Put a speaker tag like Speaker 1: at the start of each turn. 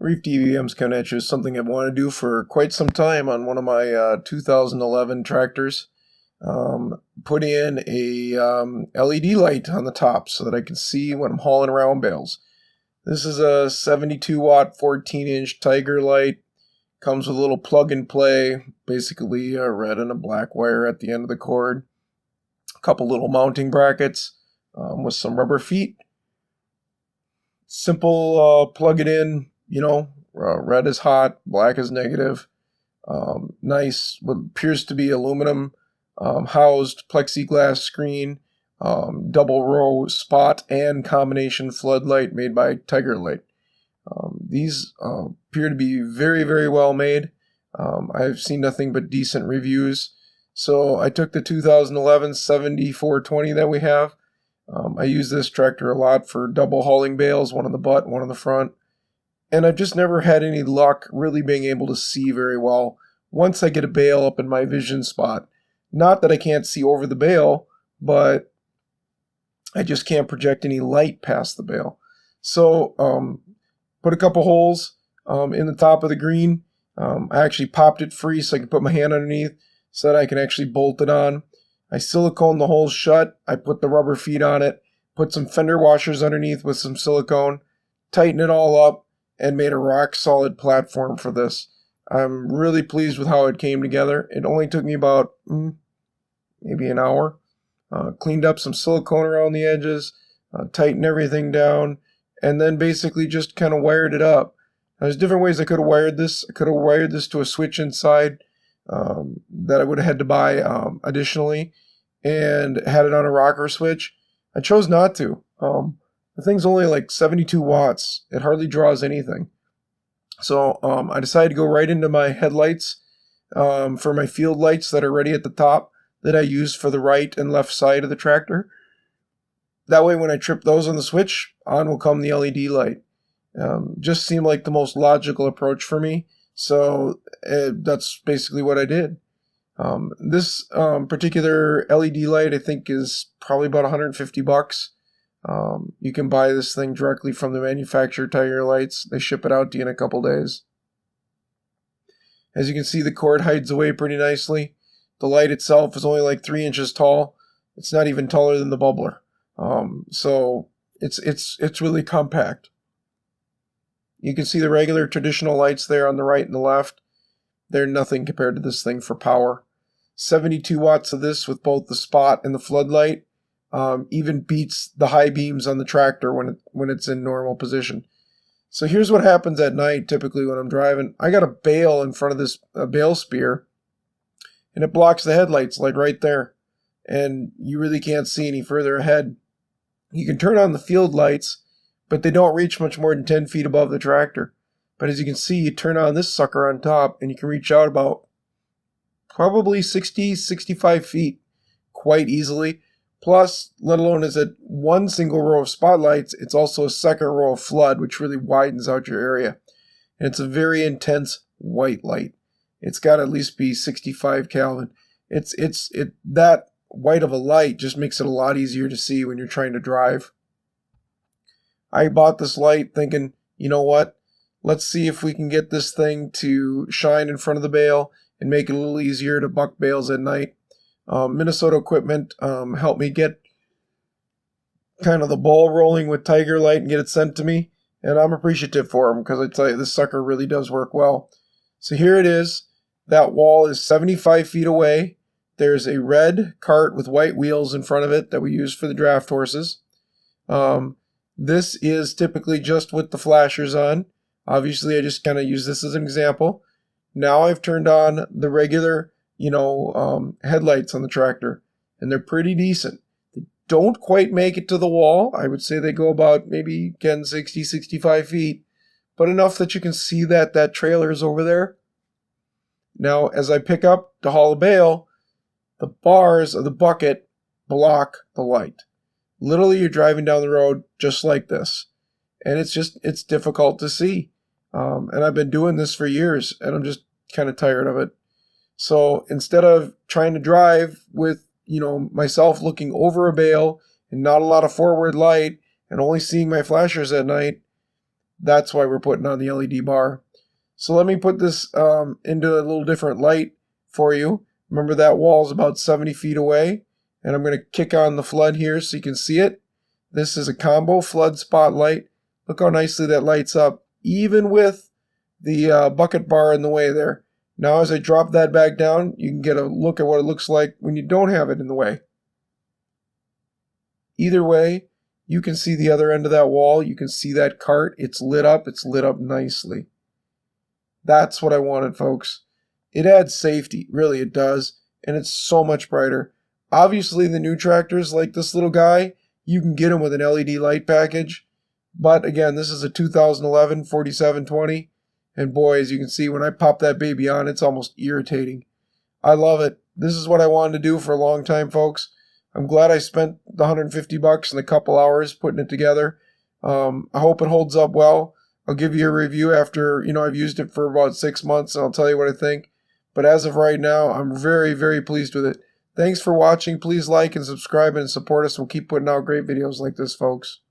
Speaker 1: Reef DVMs coming at you is something I've wanted to do for quite some time on one of my 2011 tractors. Put in a LED light on the top so that I can see when I'm hauling around bales. This is a 72 watt 14-inch Tiger light. Comes with a little plug and play, basically a red and a black wire at the end of the cord. A couple little mounting brackets with some rubber feet. Simple, plug it in, red is hot, black is negative. Nice, what appears to be aluminum housed plexiglass screen, double row spot and combination floodlight made by Tiger Light. These appear to be very, very well made. I've seen nothing but decent reviews. So I took the 2011 7420 that we have. I use this tractor a lot for double hauling bales, one on the butt, one on the front. And I've just never had any luck really being able to see very well once I get a bale up in my vision spot. Not that I can't see over the bale, but I just can't project any light past the bale. So put a couple holes in the top of the green. I actually popped it free so I can put my hand underneath so that I can actually bolt it on. I silicone the holes shut. I put the rubber feet on it, put some fender washers underneath with some silicone, tighten it all up, and made a rock solid platform for this. I'm really pleased with how it came together. It only took me about maybe an hour. Cleaned up some silicone around the edges, tightened everything down, and then basically just kind of wired it up. There's different ways I could have wired this. I could have wired this to a switch inside that I would have had to buy additionally and had it on a rocker switch. I chose not to. The thing's only like 72 watts. It hardly draws anything. So I decided to go right into my headlights for my field lights that are ready at the top that I use for the right and left side of the tractor. That way when I trip those on the switch, on will come the LED light. Just seemed like the most logical approach for me. So that's basically what I did. This particular LED light I think is probably about $150. You can buy this thing directly from the manufacturer, Tiger Lights. They ship it out to you in a couple days. As you can see, the cord hides away pretty nicely. The light itself is only like 3 inches tall. It's not even taller than the bubbler. So it's really compact. You can see the regular traditional lights there on the right and the left. They're nothing compared to this thing for power. 72 watts of this with both the spot and the floodlight even beats the high beams on the tractor when it's in normal position. So here's what happens at night typically when I'm driving. I got a bale in front of this bale spear, and it blocks the headlights like right there. And you really can't see any further ahead. You can turn on the field lights, but they don't reach much more than 10 feet above the tractor. But as you can see, you turn on this sucker on top, and you can reach out about probably 60, 65 feet quite easily. Plus, let alone is it one single row of spotlights, it's also a second row of flood, which really widens out your area. And it's a very intense white light. It's got to at least be 65 Kelvin. That white of a light just makes it a lot easier to see when you're trying to drive. I bought this light thinking, you know what? Let's see if we can get this thing to shine in front of the bale and make it a little easier to buck bales at night. Minnesota Equipment helped me get kind of the ball rolling with Tiger Light and get it sent to me. And I'm appreciative for them because I tell you, this sucker really does work well. So here it is. That wall is 75 feet away. There's a red cart with white wheels in front of it that we use for the draft horses. This is typically just with the flashers on. Obviously, I just kind of use this as an example. Now I've turned on the regular, headlights on the tractor, and they're pretty decent. They don't quite make it to the wall. I would say they go about maybe 10, 60, 65 feet, but enough that you can see that trailer is over there. Now, as I pick up to haul a bale, the bars of the bucket block the light. Literally, you're driving down the road just like this, and it's difficult to see. And I've been doing this for years, and I'm just kind of tired of it. So instead of trying to drive with, myself looking over a bale and not a lot of forward light and only seeing my flashers at night, That's why we're putting on the LED bar. So let me put this into a little different light for you. Remember that wall is about 70 feet away, and I'm going to kick on the flood here so you can see it. This is a combo flood spotlight. Look how nicely that lights up, even with the bucket bar in the way there. Now as I drop that back down, you can get a look at what it looks like when you don't have it in the way. Either way, you can see the other end of that wall. You can see that cart. It's lit up nicely. That's what I wanted, folks. It adds safety, really it does, and it's so much brighter. Obviously, the new tractors like this little guy, you can get them with an LED light package. But again, this is a 2011 4720, and boy, as you can see, when I pop that baby on, it's almost irritating. I love it. This is what I wanted to do for a long time, folks. I'm glad I spent the $150 and a couple hours putting it together. I hope it holds up well. I'll give you a review after, I've used it for about 6 months, and I'll tell you what I think. But as of right now, I'm very, very pleased with it. Thanks for watching. Please like and subscribe and support us. We'll keep putting out great videos like this, folks.